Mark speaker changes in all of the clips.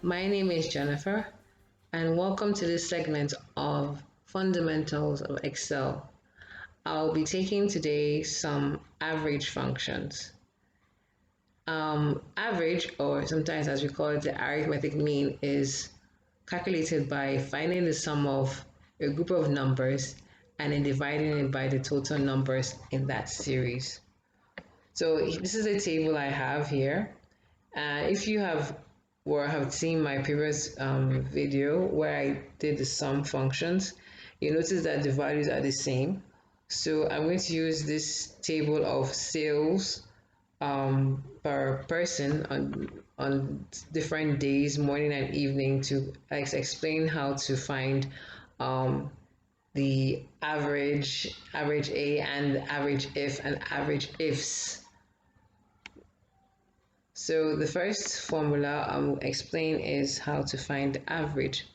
Speaker 1: My name is Jennifer, and welcome to this segment of Fundamentals of Excel. I'll be taking today some average functions. Average, or sometimes as we call it, the arithmetic mean, is calculated by finding the sum of a group of numbers and then dividing it by the total numbers in that series. So this is a table I have here. If you have seen my previous video where I did the sum functions, you notice that the values are the same. So I'm going to use this table of sales per person on different days, morning and evening, to explain how to find the averageA and averageIF and averageIFs. So the first formula I'll explain is how to find the average.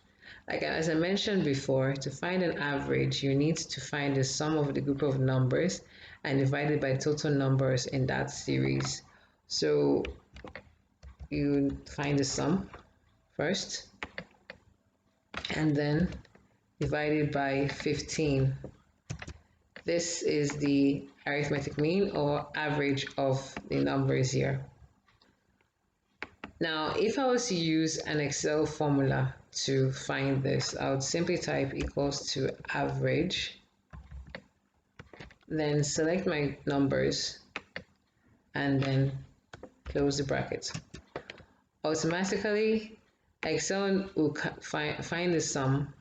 Speaker 1: Like as I mentioned before, to find an average, you need to find the sum of the group of numbers and divide it by total numbers in that series. So you find the sum first and then divide it by 15. This is the arithmetic mean or average of the numbers here. Now, if I was to use an Excel formula to find this, I would simply type equals to average, then select my numbers, and then close the bracket. Automatically, Excel will find the sum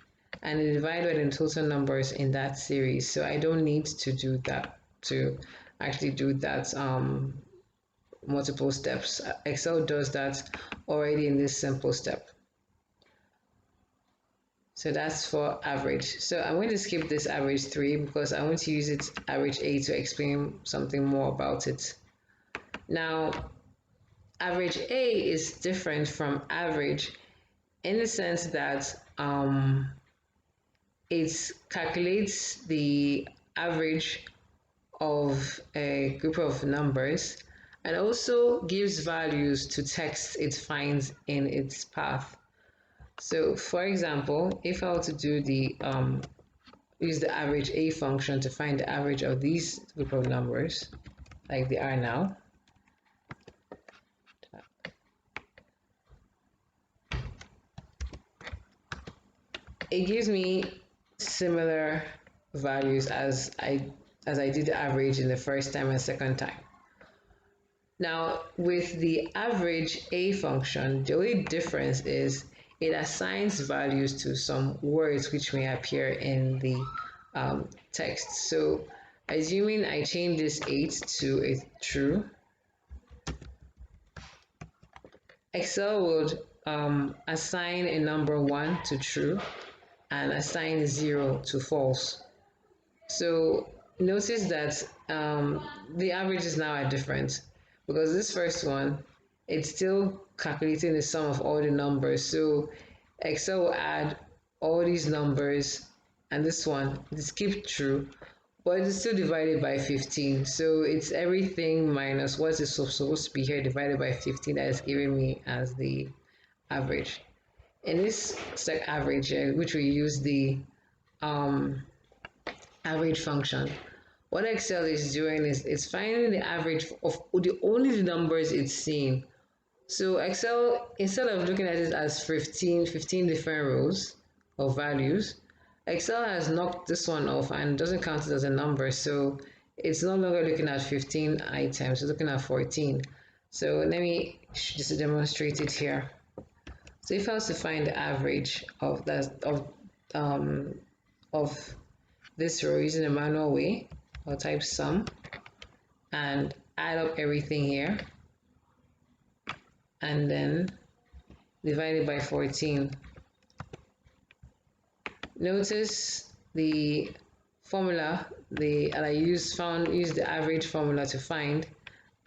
Speaker 1: and divide by the total numbers in that series. So I don't need to do that, to actually do that multiple steps. Excel does that already in this simple step. So that's for average. So I'm going to skip this average 3 because I want to use it averageA to explain something more about it. Now, averageA is different from average in the sense that it calculates the average of a group of numbers and also gives values to text it finds in its path. So for example, if I were to do the use the averageA function to find the average of these group of numbers, like they are now, it gives me similar values as I did the average in the first time and second time. Now, with the averageA function, the only difference is it assigns values to some words which may appear in the text. So, assuming I change this 8 to a true, Excel would assign a number 1 to true and assign 0 to false. So notice that the averages now are different, because this first one, it's still calculating the sum of all the numbers. So Excel will add all these numbers, and this one, it's keep true, but it's still divided by 15. So it's everything minus what is supposed to be here divided by 15 that is giving me as the average. In this average, which we use the average function, what Excel is doing is it's finding the average of only the numbers it's seeing. So Excel, instead of looking at it as 15 different rows of values, Excel has knocked this one off and doesn't count it as a number. So it's no longer looking at 15 items, it's looking at 14. So let me just demonstrate it here. So if I was to find the average of this row using a manual way, I'll type sum and add up everything here and then divide it by 14. Notice the formula I used the average formula to find,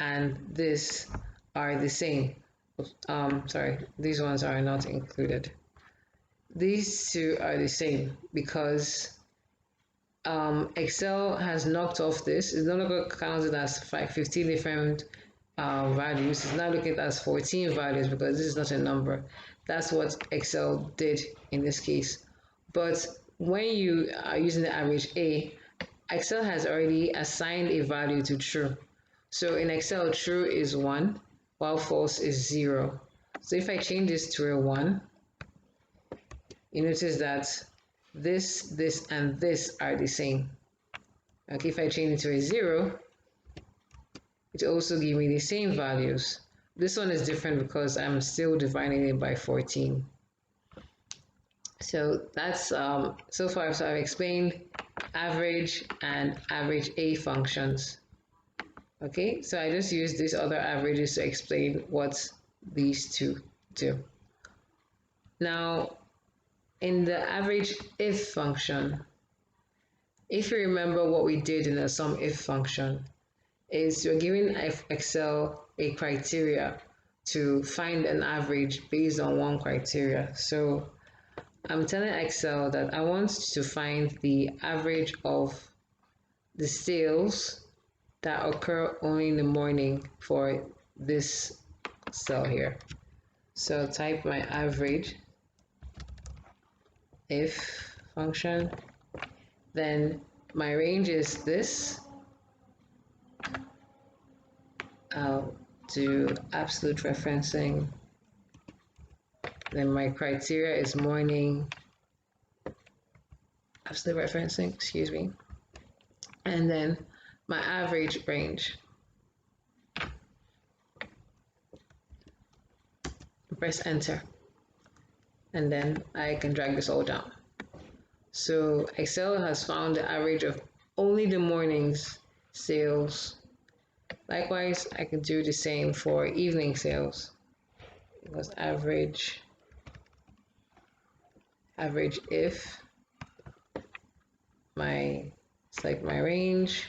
Speaker 1: and this are the same. Sorry, these ones are not included. These two are the same because Excel has knocked off this. It's no longer counted as 15 different values. It's now looking at as 14 values because this is not a number. That's what Excel did in this case. But when you are using the average A, Excel has already assigned a value to true. So in Excel, true is 1, while false is 0. So if I change this to a 1, you notice that this, and this are the same. Okay, if I change it to a 0, it also gives me the same values. This one is different because I'm still dividing it by 14. So that's so far. So I've explained average and averageA functions. Okay, so I just use these other averages to explain what these two do. Now, in the averageIF function, if you remember what we did in the SUMIF function, is you're giving Excel a criteria to find an average based on one criteria. So I'm telling Excel that I want to find the average of the sales that occur only in the morning for this cell here. So type my average if function, then my range is this. I'll do absolute referencing. Then my criteria is morning, absolute referencing, excuse me. And then my average range. Press enter. And then I can drag this all down. So Excel has found the average of only the morning's sales. Likewise, I can do the same for evening sales. It was average if select my range,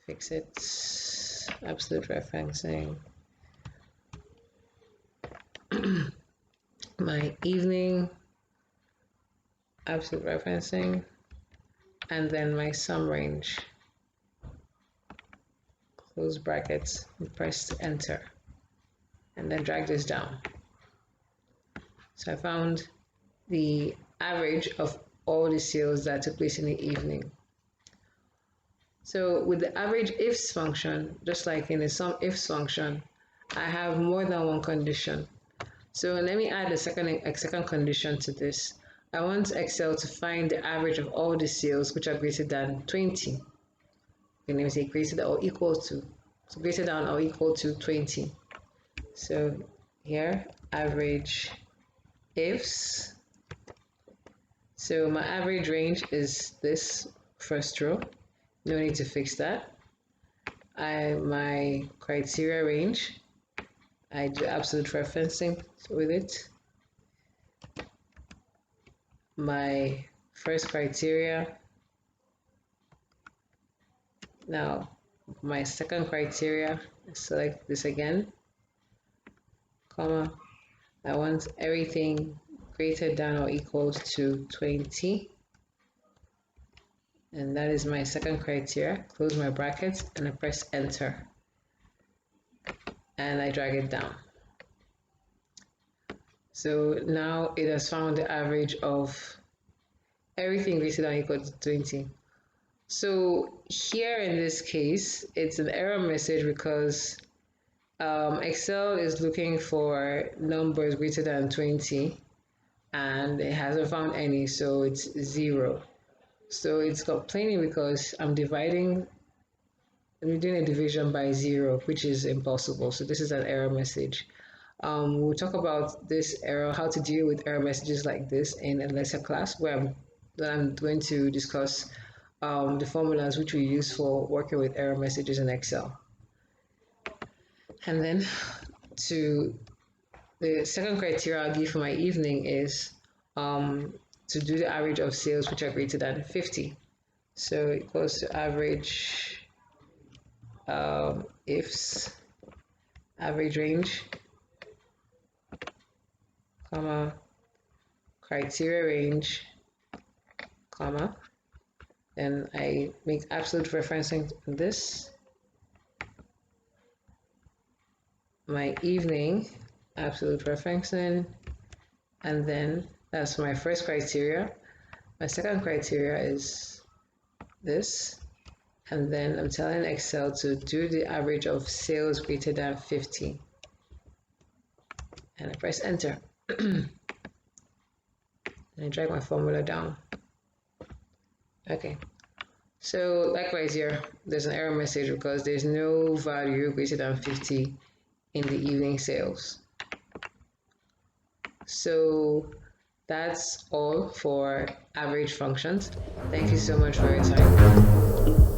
Speaker 1: fix it, absolute referencing, my evening, absolute referencing, and then my sum range, close brackets, and press enter, and then drag this down. So I found the average of all the sales that took place in the evening. So with the averageIF function, just like in the SUMIF function, I have more than one condition. So let me add a second condition to this. I want Excel to find the average of all the sales which are greater than 20. Let me say greater than or equal to. So greater than or equal to 20. So here, average ifs. So my average range is this first row. No need to fix that. My criteria range, I do absolute referencing with it. My first criteria. Now, my second criteria, select this again, comma. I want everything greater than or equal to 20. And that is my second criteria. Close my brackets and I press enter. And I drag it down. So now it has found the average of everything greater than or equal to 20. So here in this case, it's an error message because Excel is looking for numbers greater than 20 and it hasn't found any, so it's 0. So it's complaining because I'm doing a division by 0, which is impossible. So this is an error message. We'll talk about this error, how to deal with error messages like this in a lesser class where I'm going to discuss the formulas which we use for working with error messages in Excel. And then the second criteria I'll give for my evening is to do the average of sales which are greater than 50. So it goes to average ifs, average range, comma, criteria range, comma, then I make absolute referencing to this. my evening absolute referencing, and then that's my first criteria. My second criteria is this, and then I'm telling Excel to do the average of sales greater than 50, and I press enter. And I drag my formula down. Okay, so likewise here, there's an error message because there's no value greater than 50 in the evening sales. So that's all for average functions. Thank you so much for your time.